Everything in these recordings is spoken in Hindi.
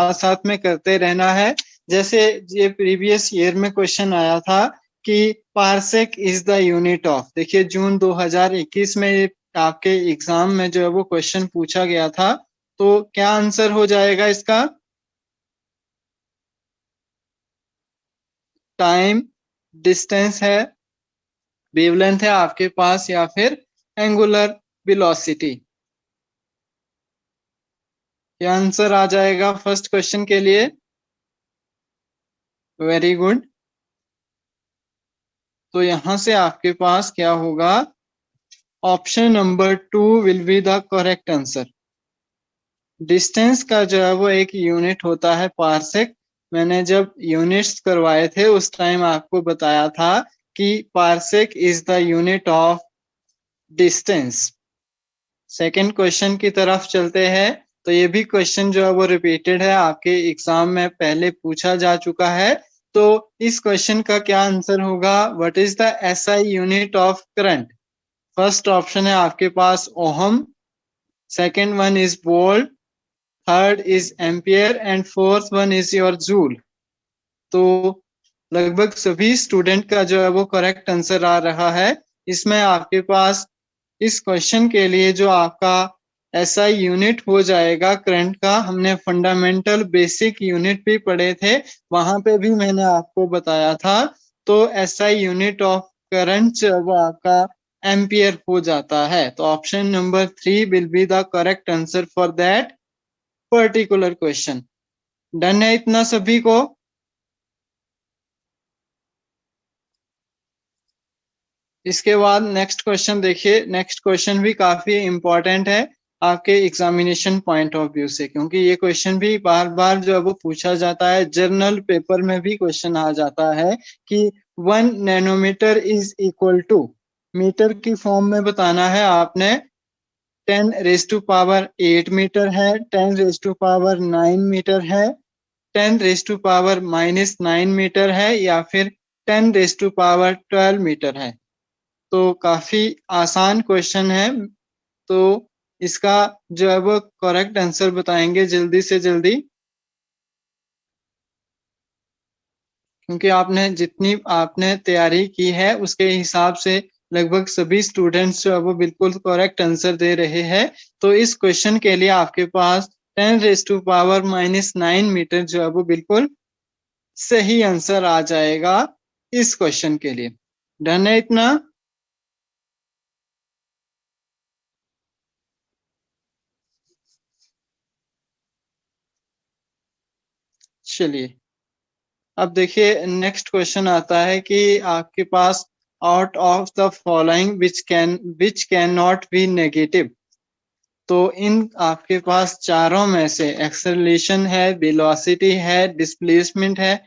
साथ साथ में करते रहना है। जैसे ये प्रीवियस ईयर में क्वेश्चन आया था कि parsec is the unit of, देखिए जून 2021 में ये आपके एग्जाम में जो है वो क्वेश्चन पूछा गया था। तो क्या आंसर हो जाएगा इसका? टाइम, डिस्टेंस है, वेवलेंथ है आपके पास, या फिर एंगुलर वेलोसिटी? क्या आंसर आ जाएगा फर्स्ट क्वेश्चन के लिए? Very good. तो यहां से आपके पास क्या होगा? Option number 2 will be the correct answer. Distance का जो है वो एक यूनिट होता है पारसेक। मैंने जब यूनिट्स करवाए थे उस टाइम आपको बताया था कि parsec is the unit of distance. Second question की तरफ चलते हैं। तो ये भी क्वेश्चन जो है वो रिपीटेड है, आपके एग्जाम में पहले पूछा जा चुका है। तो इस क्वेश्चन का क्या आंसर होगा? What is the SI unit of current? First option है आपके पास ohm, second one is volt, third is ampere and fourth one is your joule. तो लगभग सभी स्टूडेंट का जो है वो करेक्ट आंसर आ रहा है। इसमें आपके पास इस क्वेश्चन के लिए जो आपका एसआई यूनिट हो जाएगा करंट का, हमने फंडामेंटल बेसिक यूनिट भी पढ़े थे, वहां पे भी मैंने आपको बताया था। तो एसआई यूनिट ऑफ करंट वो आपका एम्पियर हो जाता है। तो option number 3 will be the correct answer for that particular question. Done है इतना सभी को? इसके बाद नेक्स्ट क्वेश्चन देखिए। नेक्स्ट क्वेश्चन भी काफी इंपॉर्टेंट है आपके एग्जामिनेशन पॉइंट ऑफ व्यू से, क्योंकि ये क्वेश्चन भी बार बार जो है वो पूछा जाता है, जर्नल पेपर में भी क्वेश्चन आ जाता है कि 1 nanometre is equal to, metre की फॉर्म में बताना है आपने, 10⁸ मीटर है, 10⁻⁹ मीटर है, 10⁻⁻⁹ मीटर है, या फिर 10⁻12 मीटर है। तो काफी आसान क्वेश्चन है। तो इसका जो है वो करेक्ट आंसर बताएंगे जल्दी से जल्दी, क्योंकि आपने जितनी आपने तैयारी की है उसके हिसाब से लगभग सभी स्टूडेंट्स जो है वो बिल्कुल करेक्ट आंसर दे रहे हैं। तो इस क्वेश्चन के लिए आपके पास 10⁻⁹ मीटर जो है वो बिल्कुल सही आंसर आ जाएगा इस क्वेश्चन के लिए। डन है इतना? चलिए अब देखिए नेक्स्ट क्वेश्चन आता है कि आपके pass out of the following which can not be negative. तो इन आपके पास चारों में से एक्सेलरेशन है, वेलोसिटी है, डिस्प्लेसमेंट है,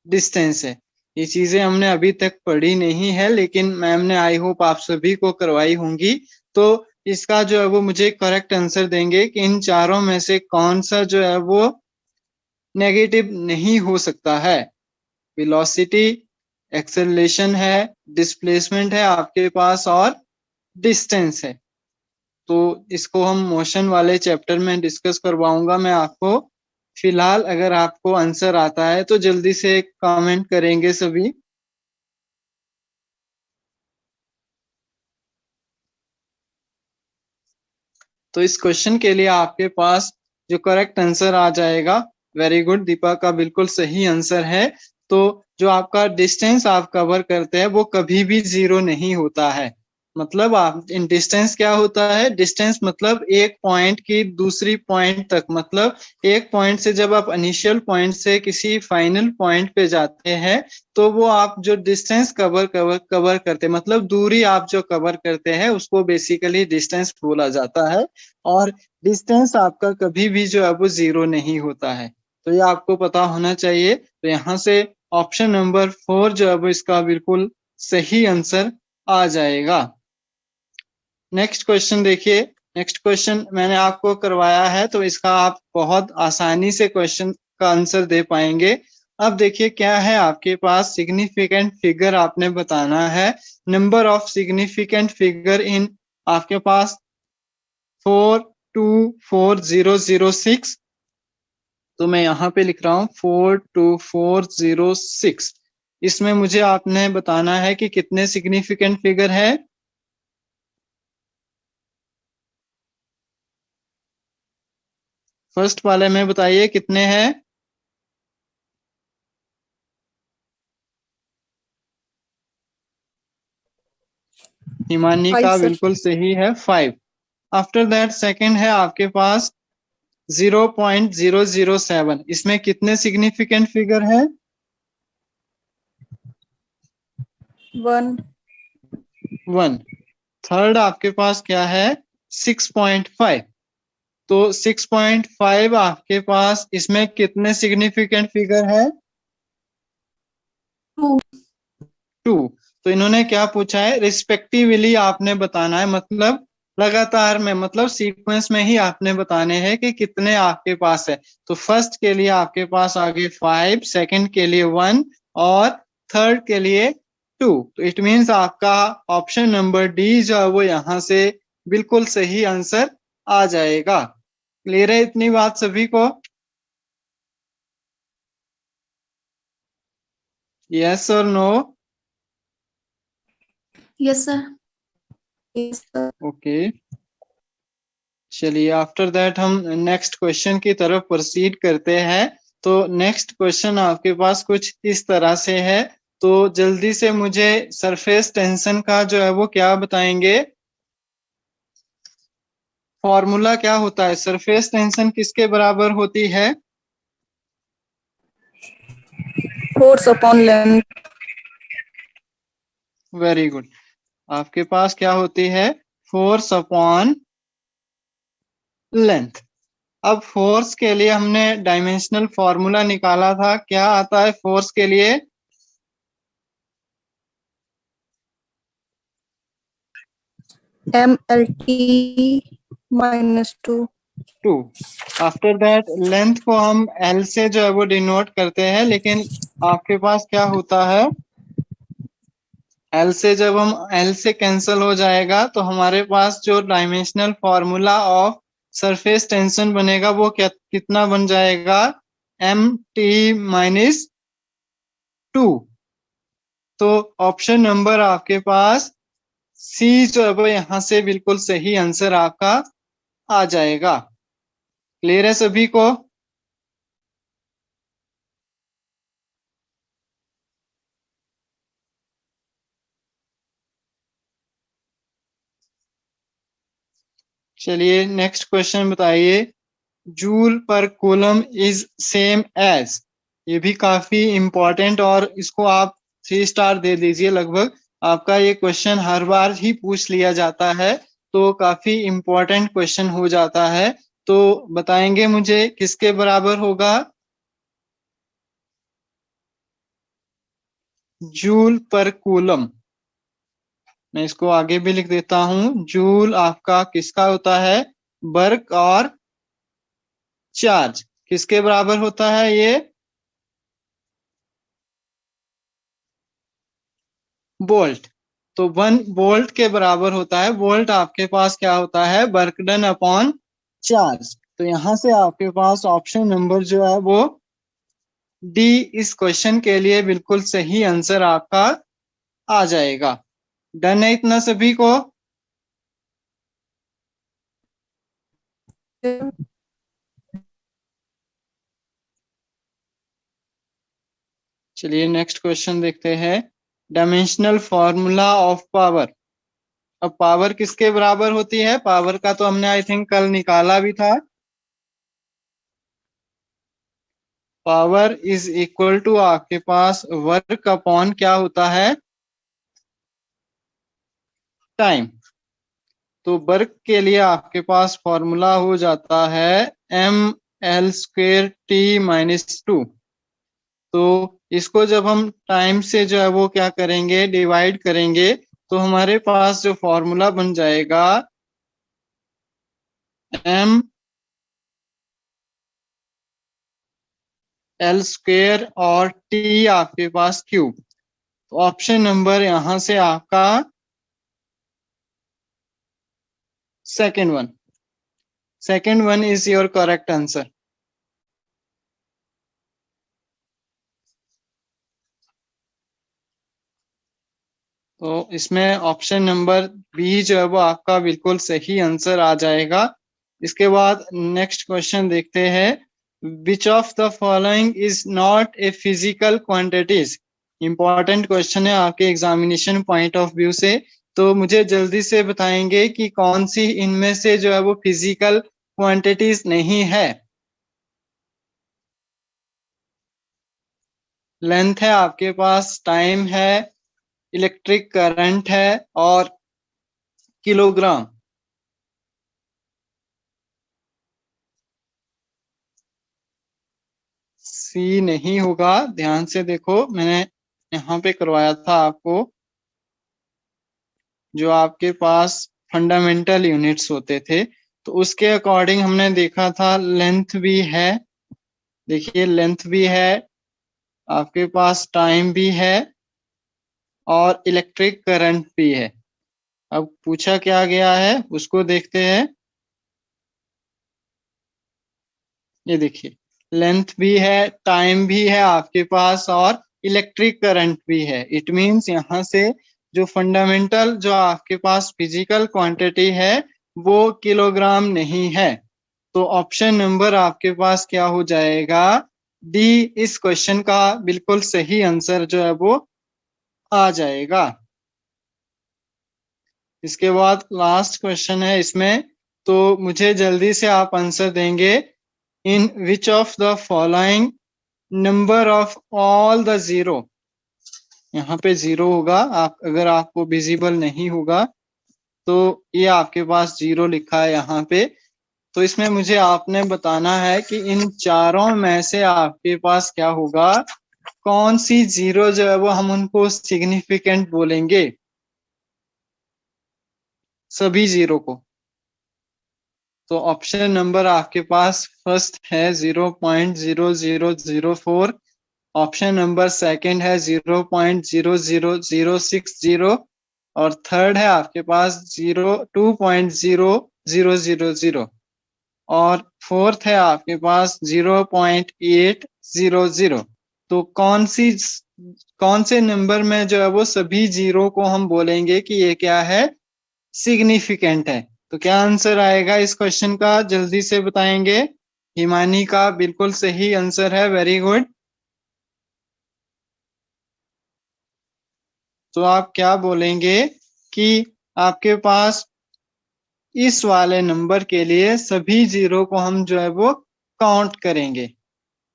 डिस्टेंस है। ये चीजें हमने अभी तक पढ़ी नहीं है, लेकिन मैम ने आई होप आप सभी को करवाई होंगी। तो इसका जो है वो मुझे करेक्ट आंसर देंगे कि इन चारों में से कौन सा जो है वो नेगेटिव नहीं हो सकता है। वेलोसिटी, एक्सेलरेशन है, डिस्प्लेसमेंट है आपके पास, और डिस्टेंस है। तो इसको हम मोशन वाले चैप्टर में डिस्कस करवाऊंगा मैं आपको। फिलहाल अगर आपको आंसर आता है तो जल्दी से कमेंट करेंगे सभी। तो इस क्वेश्चन के लिए आपके पास जो करेक्ट आंसर आ जाएगा, वेरी गुड, दीपा का बिल्कुल सही आंसर है। तो जो आपका डिस्टेंस आप कवर करते हैं वो कभी भी जीरो नहीं होता है। मतलब आप इन डिस्टेंस क्या होता है? डिस्टेंस मतलब एक पॉइंट की दूसरी पॉइंट तक, मतलब एक पॉइंट से जब आप इनिशियल पॉइंट से किसी फाइनल पॉइंट पे जाते हैं तो वो आप जो डिस्टेंस कवर करते हैं, मतलब दूरी आप जो कवर करते हैं उसको बेसिकली डिस्टेंस बोला जाता है। और डिस्टेंस आपका कभी भी जो है वो जीरो नहीं होता है। तो ये आपको पता होना चाहिए। तो यहाँ से ऑप्शन नंबर 4 जो है वो इसका बिल्कुल सही आंसर आ जाएगा। नेक्स्ट क्वेश्चन देखिए। नेक्स्ट क्वेश्चन मैंने आपको करवाया है तो इसका आप बहुत आसानी से क्वेश्चन का आंसर दे पाएंगे। अब देखिए क्या है आपके पास, सिग्निफिकेंट फिगर आपने बताना है। Number of significant figure in आपके पास 424,006, तो मैं यहाँ पे लिख रहा हूँ 42406। इसमें मुझे आपने बताना है कि कितने सिग्निफिकेंट फिगर है। फर्स्ट वाले में बताइए कितने हैं। हिमानी 5 का सर। बिल्कुल सही है, 5। आफ्टर दैट सेकंड है आपके पास 0.007। इसमें कितने सिग्निफिकेंट फिगर है। 1। 1। थर्ड आपके पास क्या है, 6.5। तो 6.5 आपके पास, इसमें कितने सिग्निफिकेंट फिगर है। 2। 2। तो इन्होंने क्या पूछा है, रिस्पेक्टिवली आपने बताना है, मतलब लगातार में, मतलब सीक्वेंस में ही आपने बताने हैं कि कितने आपके पास है। तो फर्स्ट के लिए आपके पास आगे 5, सेकंड के लिए 1 और थर्ड के लिए 2। तो इट मींस आपका ऑप्शन नंबर डी जो है वो यहाँ से बिल्कुल सही आंसर आ जाएगा। क्लियर है इतनी बात सभी को। यस और no. Yes sir. Yes sir. Okay, चलिए आफ्टर दैट हम नेक्स्ट क्वेश्चन की तरफ प्रोसीड करते हैं। तो नेक्स्ट क्वेश्चन आपके पास कुछ इस तरह से है। तो जल्दी से मुझे सरफेस टेंशन का जो है वो क्या बताएंगे, फॉर्मूला क्या होता है, सरफेस टेंशन किसके बराबर होती है। Force upon length. Very good. आपके पास क्या होती है, फोर्स अपॉन लेंथ। अब फोर्स के लिए हमने डायमेंशनल फॉर्मूला निकाला था, क्या आता है फोर्स के लिए। MLT -2। 2। आफ्टर दैट लेंथ को हम एल से जो है वो डिनोट करते हैं, लेकिन आपके पास क्या होता है, एल से जब हम एल से कैंसिल हो जाएगा तो हमारे पास जो dimensional formula of surface tension बनेगा वो क्या कितना बन जाएगा, MT-2। तो ऑप्शन नंबर आपके पास सी जो है वो यहाँ से बिल्कुल सही आंसर आपका आ जाएगा। क्लियर है सभी को। चलिए नेक्स्ट क्वेश्चन बताइए। जूल पर कूलम इज सेम एज। ये भी काफी इंपॉर्टेंट, और इसको आप 3 स्टार दे दीजिए। लगभग आपका ये क्वेश्चन हर बार ही पूछ लिया जाता है, तो काफी इंपॉर्टेंट क्वेश्चन हो जाता है। तो बताएंगे मुझे किसके बराबर होगा। जूल पर कूलम, मैं इसको आगे भी लिख देता हूं। जूल आपका किसका होता है, वर्क और चार्ज किसके बराबर होता है ये, वोल्ट। तो 1 वोल्ट के बराबर होता है। वोल्ट आपके पास क्या होता है, वर्क डन अपॉन चार्ज। तो यहां से आपके पास ऑप्शन नंबर जो है वो डी इस क्वेश्चन के लिए बिल्कुल सही आंसर आपका आ जाएगा। डन है इतना सभी को। चलिए नेक्स्ट क्वेश्चन देखते हैं। Dimensional formula of power. अब पावर किसके बराबर होती है, पावर का तो हमने आई थिंक कल निकाला भी था। पावर इज इक्वल टू आपके पास वर्क अपॉन क्या होता है, टाइम। तो वर्क के लिए आपके पास फॉर्मूला हो जाता है ML²T-2। तो इसको जब हम टाइम से जो है वो क्या करेंगे, डिवाइड करेंगे, तो हमारे पास जो फॉर्मूला बन जाएगा ML² और T आपके पास क्यूब। तो ऑप्शन नंबर यहां से आपका second one, second one is your correct answer. तो इसमें ऑप्शन नंबर बी जो है वो आपका बिल्कुल सही आंसर आ जाएगा। इसके बाद नेक्स्ट क्वेश्चन देखते हैं, विच of the following is not a physical quantities. Important question है आपके एग्जामिनेशन पॉइंट ऑफ व्यू से, तो मुझे जल्दी से बताएंगे कि कौन सी इनमें से जो है वो फिजिकल क्वांटिटीज नहीं है। लेंथ है आपके पास, टाइम है, इलेक्ट्रिक करंट है और किलोग्राम। सी नहीं होगा, ध्यान से देखो, मैंने यहाँ पे करवाया था आपको, जो आपके पास फंडामेंटल यूनिट्स होते थे तो उसके अकॉर्डिंग हमने देखा था लेंथ भी है, देखिए लेंथ भी है, आपके पास टाइम भी है और इलेक्ट्रिक करंट भी है। अब पूछा क्या गया है उसको देखते हैं। ये देखिए लेंथ भी है, टाइम भी है आपके पास और इलेक्ट्रिक करंट भी है। इट मींस यहाँ से जो फंडामेंटल जो आपके पास फिजिकल क्वांटिटी है वो किलोग्राम नहीं है। तो ऑप्शन नंबर आपके पास क्या हो जाएगा, डी इस क्वेश्चन का बिल्कुल सही आंसर जो है वो आ जाएगा। इसके बाद लास्ट क्वेश्चन है इसमें, तो मुझे जल्दी से आप आंसर देंगे, in which of the following number of all the zero. यहाँ पे जीरो होगा, आप अगर आपको विजिबल नहीं होगा तो ये आपके पास जीरो लिखा है यहाँ पे। तो इसमें मुझे आपने बताना है कि इन चारों में से आपके पास क्या होगा, कौन सी जीरो जो है वो हम उनको सिग्निफिकेंट बोलेंगे, सभी जीरो को। तो ऑप्शन नंबर आपके पास फर्स्ट है 0.0004, ऑप्शन नंबर सेकंड है 0.00060 और थर्ड है आपके पास 2.0000 और फोर्थ है आपके पास 0.800। तो कौन से नंबर में जो है वो सभी जीरो को हम बोलेंगे कि ये क्या है, सिग्निफिकेंट है। तो क्या आंसर आएगा इस क्वेश्चन का, जल्दी से बताएंगे। हिमानी का बिल्कुल सही आंसर है, वेरी गुड। तो आप क्या बोलेंगे कि आपके पास इस वाले नंबर के लिए सभी जीरो को हम जो है वो काउंट करेंगे।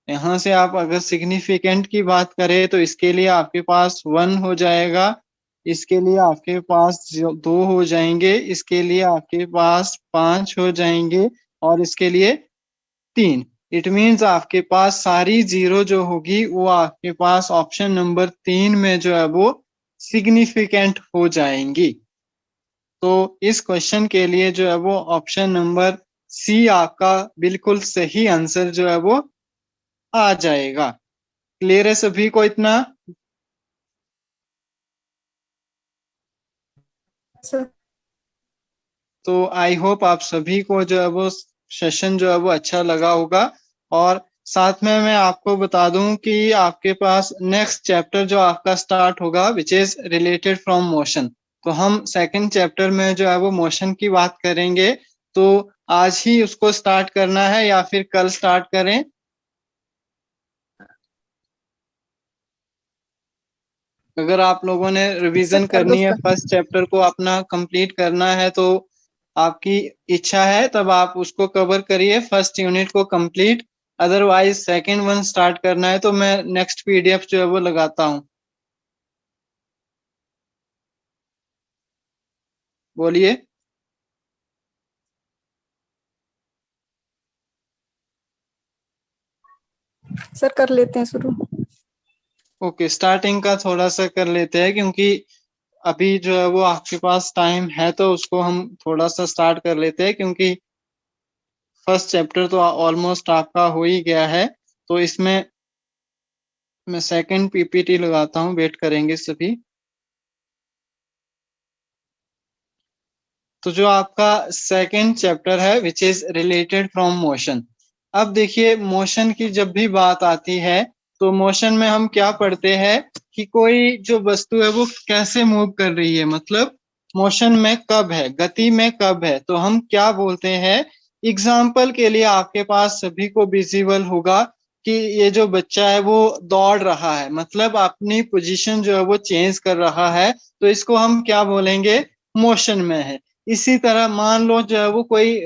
यहाँ से आप अगर सिग्निफिकेंट की बात करें तो इसके लिए आपके पास 1 हो जाएगा, इसके लिए आपके पास 2 हो जाएंगे, इसके लिए आपके पास 5 हो जाएंगे और इसके लिए 3। इट मीन्स आपके पास सारी जीरो जो होगी वो आपके पास ऑप्शन नंबर 3 में जो है वो सिग्निफिकेंट हो जाएंगी। तो इस क्वेश्चन के लिए जो है वो ऑप्शन नंबर सी आपका बिल्कुल सही आंसर जो है वो आ जाएगा। क्लियर है सभी को इतना? सर तो आई होप आप सभी को जो है वो सेशन जो है वो अच्छा लगा होगा। और साथ में मैं आपको बता दूं कि आपके पास नेक्स्ट चैप्टर जो आपका स्टार्ट होगा which is related from motion. तो हम सेकंड चैप्टर में जो है वो मोशन की बात करेंगे। तो आज ही उसको स्टार्ट करना है या फिर कल स्टार्ट करें? अगर आप लोगों ने रिवीजन सर कर दो करनी है, उसका। फर्स्ट चैप्टर को अपना कंप्लीट करना है, तो आपकी इच्छा है तब आप उसको कवर करिए, फर्स्ट यूनिट को complete. Otherwise second one start करना है तो मैं नेक्स्ट पीडीएफ जो है वो लगाता हूँ। बोलिए। सर कर लेते हैं शुरू। ओके, स्टार्टिंग का थोड़ा सा कर लेते हैं क्योंकि अभी जो है वो आपके पास टाइम है, तो उसको हम थोड़ा सा स्टार्ट कर लेते हैं क्योंकि फर्स्ट चैप्टर तो ऑलमोस्ट आपका हो ही गया है। तो इसमें मैं सेकंड पीपीटी लगाता हूँ, वेट करेंगे सभी। तो जो आपका सेकंड चैप्टर है which is related from motion. अब देखिए मोशन की जब भी बात आती है तो मोशन में हम क्या पढ़ते हैं कि कोई जो वस्तु है वो कैसे मूव कर रही है, मतलब मोशन में कब है, गति में कब है, तो हम क्या बोलते हैं। एग्जाम्पल के लिए आपके पास सभी को विजिबल होगा कि ये जो बच्चा है वो दौड़ रहा है, मतलब अपनी पोजीशन जो है वो चेंज कर रहा है, तो इसको हम क्या बोलेंगे, मोशन में है। इसी तरह मान लो जो है वो कोई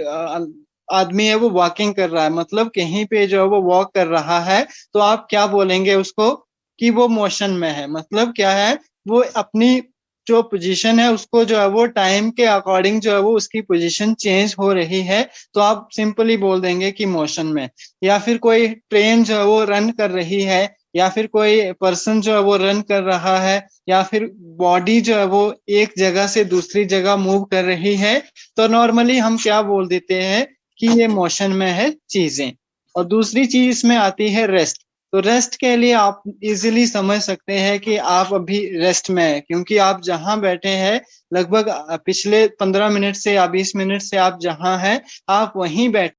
आदमी है वो वॉकिंग कर रहा है, मतलब कहीं पे जो है वो वॉक कर रहा है, तो आप क्या बोलेंगे उसको कि वो मोशन में है, मतलब क्या है, वो अपनी जो पोजीशन है उसको जो है वो टाइम के अकॉर्डिंग जो है वो उसकी पोजीशन चेंज हो रही है, तो आप सिंपली बोल देंगे कि मोशन में। या फिर कोई ट्रेन जो है वो रन कर रही है, या फिर कोई पर्सन जो है वो रन कर रहा है, या फिर बॉडी जो है वो एक जगह से दूसरी जगह मूव कर रही है, तो नॉर्मली हम क्या बोल देते हैं कि ये मोशन में है चीजें। और दूसरी चीज इसमें आती है रेस्ट। तो रेस्ट के लिए आप इजीली समझ सकते हैं कि आप अभी रेस्ट में है, क्योंकि आप जहां बैठे हैं लगभग पिछले 15 मिनट से या 20 मिनट से आप जहां हैं आप वहीं बैठे